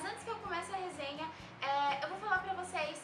antes que eu comece a resenha, eu vou falar pra vocês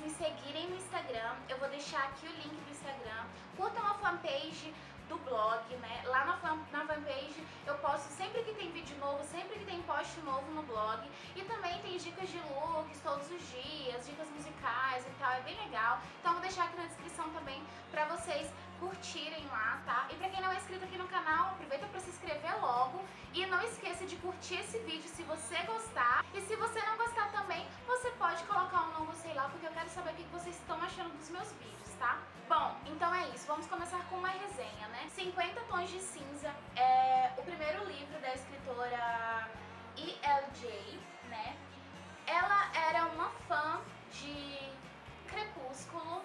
me seguirem no Instagram. Eu vou deixar aqui o link do Instagram. Curtam a fanpage do blog, né? Lá na fanpage eu posto sempre que tem vídeo novo, sempre que tem post novo no blog. E também tem dicas de looks todos os dias, dicas musicais e tal, é bem legal. Então vou deixar aqui na descrição também pra vocês curtirem lá, tá? E pra quem não é inscrito aqui no canal, aproveita pra se inscrever logo. E não esqueça de curtir esse vídeo se você gostar. E se você não gostar também, você pode colocar um não gostei lá, porque eu quero saber o que vocês estão achando dos meus vídeos, tá? Bom, então é isso, vamos começar com uma resenha, né? 50 Tons de Cinza é o primeiro livro da escritora E.L.J., né? Ela era uma fã de Crepúsculo,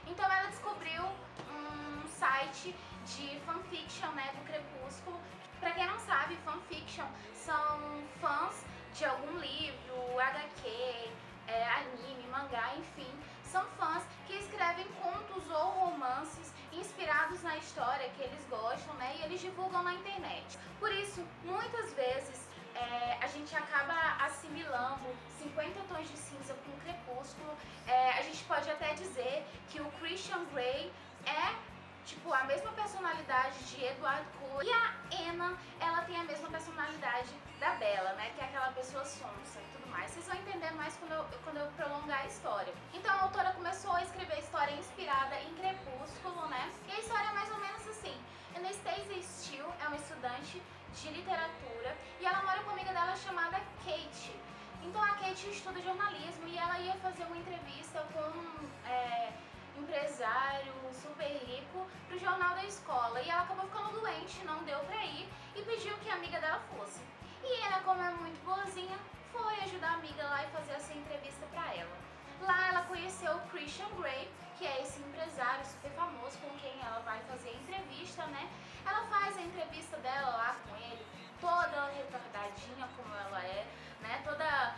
então ela descobriu um site de fanfiction, né, do Crepúsculo. Pra quem não sabe, fanfiction são fãs de algum livro, HQ, anime, mangá, enfim, são fãs que escrevem contos ou romances inspirados na história que eles gostam, né, e eles divulgam na internet. Por isso, muitas vezes a gente acaba assimilando 50 Tons de Cinza com Crepúsculo. A gente pode até dizer que o Christian Grey é tipo a mesma personalidade de Edward Cullen, e a Anna, ela tem a mesma personalidade da Bella, né, que é aquela pessoa sonsa e tudo mais. Vocês vão entender mais quando eu prolongar a história. Então a autora começou a escrever a história inspirada em Crepúsculo, né, e a história é mais ou menos assim. Anastasia Steele é uma estudante de literatura e ela mora com uma amiga dela chamada Kate. Então a Kate estuda jornalismo e ela ia fazer uma entrevista com empresário super rico pro jornal da escola, e ela acabou ficando doente, não deu pra ir e pediu que a amiga dela fosse. E ela, como é muito boazinha, foi ajudar a amiga lá e fazer essa entrevista pra ela. Lá ela conheceu o Christian Grey, que é esse empresário super famoso com quem ela vai fazer a entrevista, né? Ela faz a entrevista dela lá com ele, toda retardadinha como ela é, né? Toda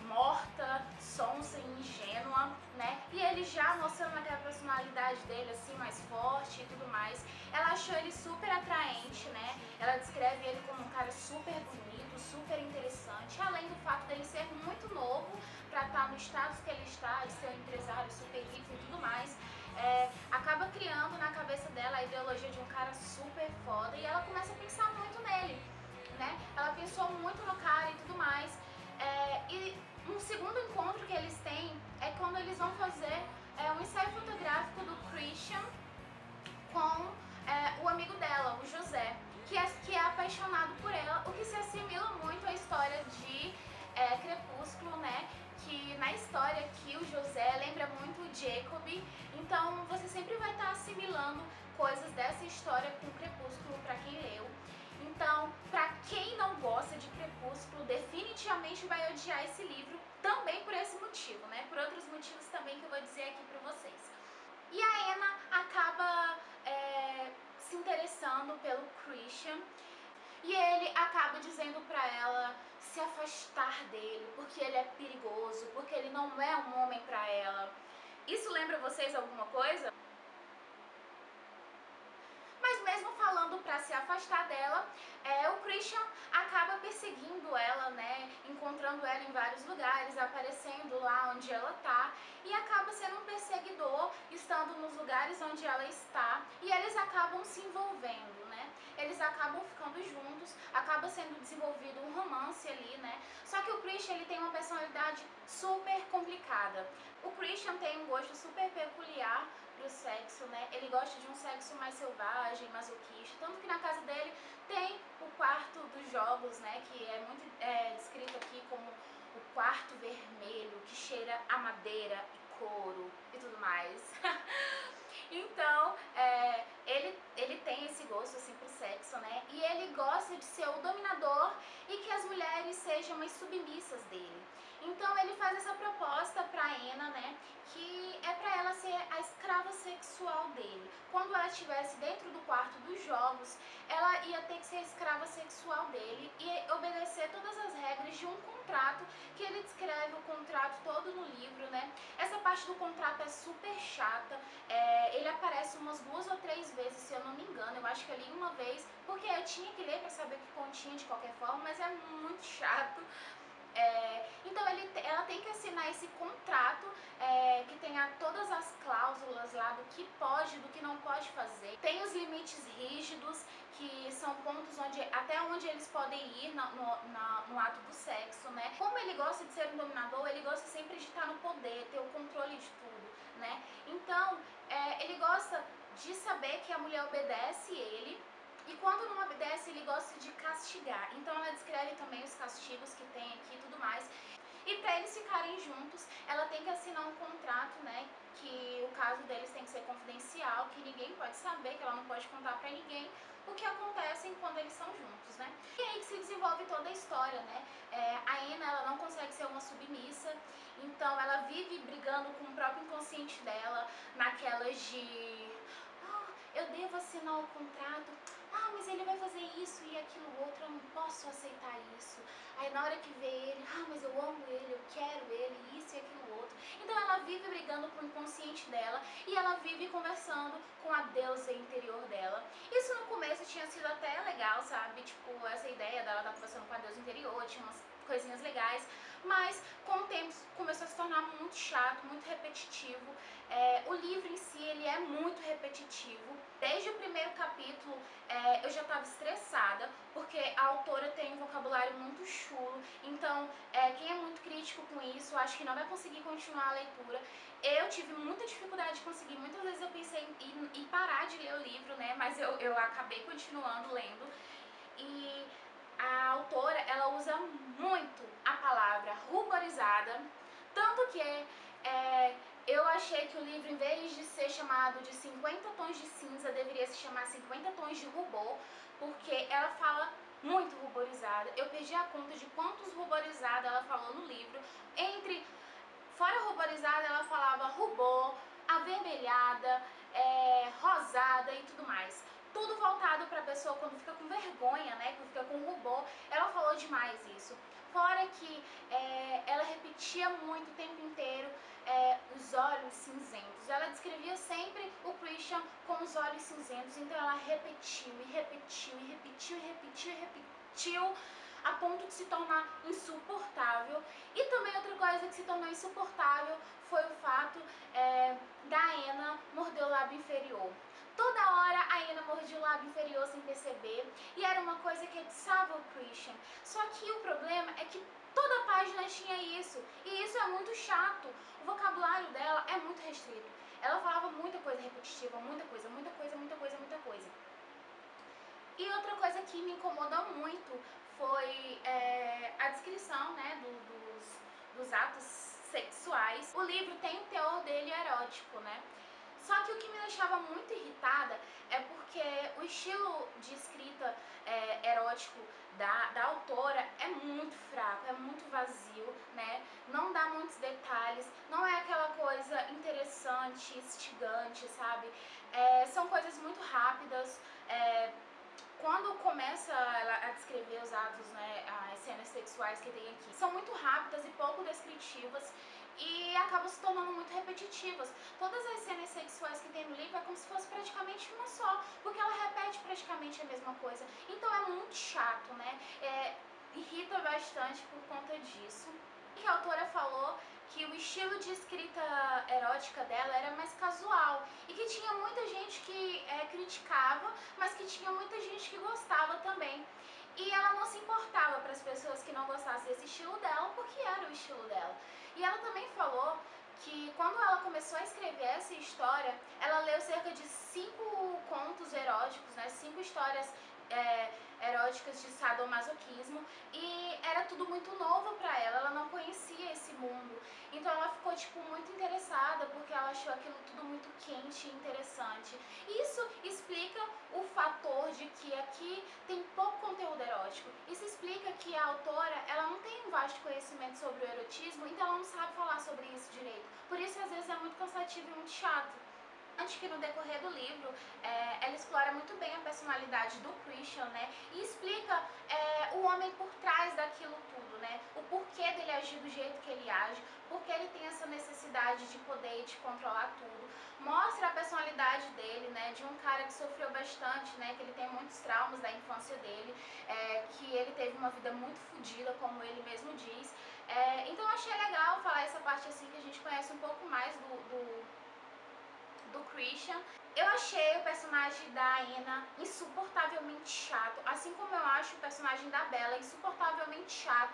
morta, sonsa e ingênua, né? E ele já mostrando aquela personalidade dele assim mais forte e tudo mais. Ela achou ele super atraente, né? Ela descreve ele como um cara super bonito, super interessante, além do fato dele ser muito novo pra estar no status que ele está, de ser um empresário super rico e tudo mais. Acaba criando na cabeça dela a ideologia de um cara super foda, e ela começa a pensar muito nele, né? Ela pensou muito no cara e tudo mais. E um segundo encontro que eles têm é quando eles vão fazer um ensaio fotográfico do Christian com o amigo dela, o José, que é apaixonado por ela, o que se assimila muito à história de Crepúsculo, né? Que na história aqui o José lembra muito o Jacob, então você sempre vai estar assimilando coisas dessa história com Crepúsculo pra quem leu. Então, pra quem não gosta de Crepúsculo, definitivamente vai odiar esse livro, também por esse motivo, né? Por outros motivos também que eu vou dizer aqui pra vocês. E a Anna acaba se interessando pelo Christian, e ele acaba dizendo pra ela se afastar dele, porque ele é perigoso, porque ele não é um homem pra ela. Isso lembra vocês alguma coisa? Mas mesmo falando pra se afastar dela, o Christian acaba perseguindo ela, né, encontrando ela em vários lugares, aparecendo lá onde ela tá, e acaba sendo um perseguidor, estando nos lugares onde ela está, e eles acabam se envolvendo, né, eles acabam ficando juntos, acaba sendo desenvolvido um romance ali, né, só que o Christian, ele tem uma personalidade super complicada. O Christian tem um gosto super peculiar pro sexo, né, ele gosta de um sexo mais selvagem, masoquista, tanto que na casa dele tem o quarto dos jogos, né, que é muito descrito aqui como o quarto vermelho, que cheira a madeira e couro e tudo mais. Então, ele tem esse gosto assim pro sexo, né, e ele gosta de ser o dominador e que as mulheres sejam as submissas dele. Então ele faz essa proposta pra Anna, né, que é pra ela ser a escrava sexual dele. Quando ela estivesse dentro do quarto dos jogos, ela ia ter que ser a escrava sexual dele e obedecer todas as regras de um contrato contrato, que ele descreve o contrato todo no livro, né? Essa parte do contrato é super chata, ele aparece umas 2 ou 3 vezes, se eu não me engano, eu acho que eu li uma vez, porque eu tinha que ler para saber o que continha de qualquer forma, mas é muito chato. Então ela tem que assinar esse contrato que tenha todas as cláusulas lá do que pode e do que não pode fazer. Tem os limites rígidos, que são pontos até onde eles podem ir no ato do sexo, né? Como ele gosta de ser um dominador, ele gosta sempre de estar no poder, ter o controle de tudo, né? Então, ele gosta de saber que a mulher obedece ele, e quando não obedece, ele gosta de castigar. Então ela descreve também os castigos que tem aqui e tudo mais. E para eles ficarem juntos, ela tem que assinar um contrato, né? Que o caso deles tem que ser confidencial, que ninguém pode saber, que ela não pode contar para ninguém o que acontece enquanto eles são juntos, né? E aí que se desenvolve toda a história, né? A Anna, ela não consegue ser uma submissa, então ela vive brigando com o próprio inconsciente dela, naquelas de... eu devo assinar o contrato, mas ele vai fazer isso e aquilo outro, eu não posso aceitar isso. Aí na hora que vê ele, mas eu amo ele, eu quero ele, isso e aquilo outro. Então ela vive brigando com o inconsciente dela e ela vive conversando com a deusa interior dela. Isso no começo tinha sido até legal, sabe? Tipo, essa ideia dela estar conversando com a deusa interior, tinha umas coisinhas legais, mas com o tempo começou a se tornar muito chato, muito repetitivo. O livro em si, ele é muito repetitivo. Desde o primeiro capítulo eu já estava estressada, porque a autora tem um vocabulário muito chulo, então quem é muito crítico com isso, acho que não vai conseguir continuar a leitura. Eu tive muita dificuldade de conseguir, muitas vezes eu pensei em parar de ler o livro, né, mas eu acabei continuando lendo. E a autora, ela usa muito a palavra ruborizada, tanto que eu achei que o livro, em vez de ser chamado de 50 tons de cinza, deveria se chamar 50 tons de rubor, porque ela fala muito ruborizada. Eu perdi a conta de quantos ruborizada ela falou no livro. Fora ruborizada, ela falava rubor, avermelhada, rosada e tudo mais. Tudo voltado para a pessoa quando fica com vergonha, né, quando fica com rubor. Ela falou demais isso. Fora que ela repetia muito o tempo inteiro os olhos cinzentos. Ela descrevia sempre o Christian com os olhos cinzentos, então ela repetiu e repetiu e repetiu e repetiu e repetiu a ponto de se tornar insuportável. E também outra coisa que se tornou insuportável foi o fato da Anna morder o lábio inferior. Toda hora a Anna mordia o lábio inferior sem perceber, e era uma coisa que atiçava o Christian. Só que o problema é que toda página tinha isso, e isso é muito chato. O vocabulário dela é muito restrito. Ela falava muita coisa repetitiva, muita coisa, muita coisa, muita coisa, muita coisa. E outra coisa que me incomodou muito foi a descrição, né, dos atos sexuais. O livro tem o teor dele erótico, né? Só que o que me deixava muito irritada é porque o estilo de escrita erótico da autora é muito fraco, é muito vazio, né? Não dá muitos detalhes, não é aquela coisa interessante, instigante, sabe? São coisas muito rápidas. Quando começa a descrever os atos, né, as cenas sexuais que tem aqui, são muito rápidas e pouco descritivas e acabam se tornando muito repetitivas. Todas as cenas sexuais que tem no livro é como se fosse praticamente uma só, porque ela repete praticamente a mesma coisa. Então é muito chato, né? Irrita bastante por conta disso. E a autora falou que o estilo de escrita erótica dela era mais casual e que tinha muita gente que criticava, mas que tinha muita gente que gostava também. E ela não se importava para as pessoas que não gostassem desse estilo dela, porque era o estilo dela. E ela também falou que quando ela começou a escrever essa história, ela leu cerca de 5 contos eróticos, né, 5 histórias eróticas de sadomasoquismo, e era tudo muito novo pra ela, ela não conhecia esse mundo. Então ela ficou tipo muito interessada porque ela achou aquilo tudo muito quente e interessante. Isso explica o fator de que aqui tem pouco conteúdo erótico. Isso explica que a autora, ela não tem um vasto conhecimento sobre o erotismo, então ela não sabe falar sobre isso direito. Por isso às vezes é muito cansativo e muito chato. Que no decorrer do livro ela explora muito bem a personalidade do Christian, né, e explica o homem por trás daquilo tudo, né, o porquê dele agir do jeito que ele age, porque ele tem essa necessidade de poder e de controlar tudo. Mostra a personalidade dele, né, de um cara que sofreu bastante, né, que ele tem muitos traumas da infância dele, que ele teve uma vida muito fodida, como ele mesmo diz. Então eu achei legal falar essa parte assim, que a gente conhece um pouco mais do Christian. Eu achei o personagem da Anna insuportavelmente chato, assim como eu acho o personagem da Bella insuportavelmente chato.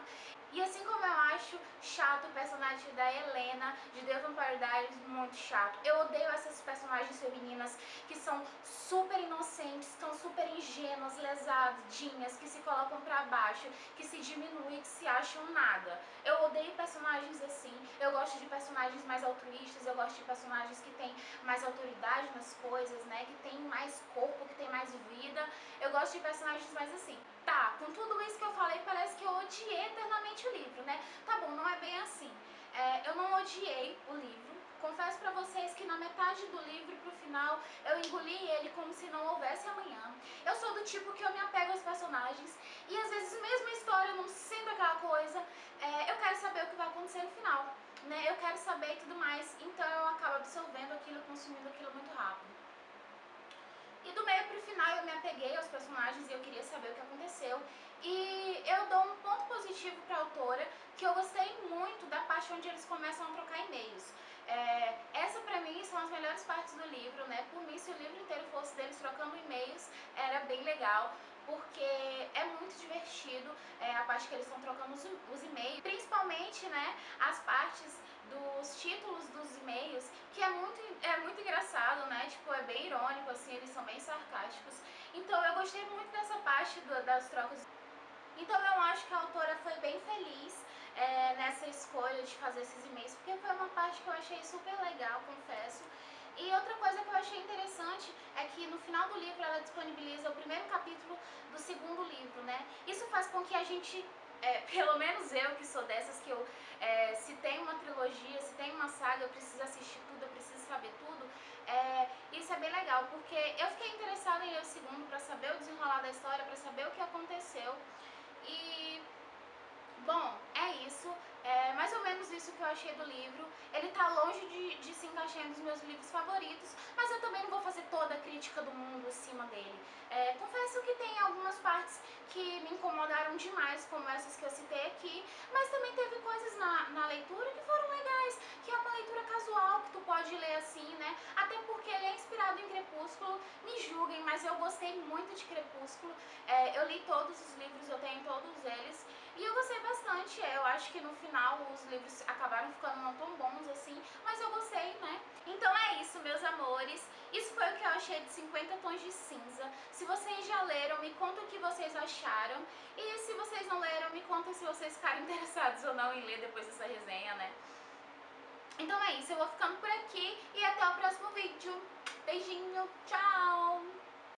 E assim como eu acho chato o personagem da Helena de The Vampire Diaries muito chato. Eu odeio essas personagens femininas que são super inocentes, são super ingênuas, lesadinhas, que se colocam pra baixo, que se diminuem, que se acham nada. Eu odeio personagens assim. Eu gosto de personagens mais altruístas, eu gosto de personagens que têm mais autoridade nas coisas, né, que tem mais corpo, que tem mais vida. Eu gosto de personagens mais assim. Tá, com tudo isso que eu falei, parece que eu odiei eternamente o livro, né? Tá bom, não é bem assim. Eu não odiei o livro. Confesso pra vocês que na metade do livro pro final eu engoli ele como se não houvesse amanhã. Eu sou do tipo que eu me apego aos personagens e às vezes mesmo a história eu não sinto aquela coisa, eu quero saber o que vai acontecer no final, né? Eu quero saber e tudo mais, então eu acabo absorvendo aquilo, consumindo aquilo muito rápido. E do meio pro final eu me apeguei aos personagens e eu queria saber o que aconteceu. E eu dou um ponto positivo pra autora, que eu gostei muito da parte onde eles começam a trocar e-mails. Essa pra mim são as melhores partes do livro, né? Por mim, se o livro inteiro fosse deles trocando e-mails, era bem legal, porque é muito divertido a parte que eles estão trocando os e-mails, principalmente, né, as partes dos títulos dos e-mails, que é muito engraçado, né, tipo, é bem irônico, assim, eles são bem sarcásticos. Então eu gostei muito dessa parte das trocas. Então eu acho que a autora foi bem feliz nessa escolha de fazer esses e-mails, porque foi uma parte que eu achei super legal, confesso. E outra coisa que eu achei interessante é que no final do livro ela disponibiliza o primeiro capítulo do segundo livro, né? Isso faz com que a gente, pelo menos eu que sou dessas, que eu, se tem uma trilogia, se tem uma saga, eu preciso assistir tudo, eu preciso saber tudo. Isso é bem legal, porque eu fiquei interessada em ler o segundo pra saber o desenrolar da história, pra saber o que aconteceu. E, bom, é isso. É mais ou menos isso que eu achei do livro. Ele tá longe de se encaixar nos meus livros favoritos, mas eu também não vou fazer toda a crítica do mundo em cima dele. Confesso que tem algumas partes que me incomodaram demais, como essas que eu citei aqui, mas também teve coisas na leitura que foram legais, que é uma leitura casual, que tu pode ler assim, né? Até porque ele é inspirado em Crepúsculo, me julguem, mas eu gostei muito de Crepúsculo. Eu li todos os livros, eu tenho todos eles, e eu gostei bastante. Eu acho que no final os livros acabaram ficando não tão bons assim, mas eu gostei, né? Então é isso, meus amores. Isso foi o que eu achei de 50 Tons de Cinza. Se vocês já leram, me conta o que vocês acharam. E se vocês não leram, me conta se vocês ficaram interessados ou não em ler depois dessa resenha, né? Então é isso, eu vou ficando por aqui e até o próximo vídeo. Beijinho, tchau!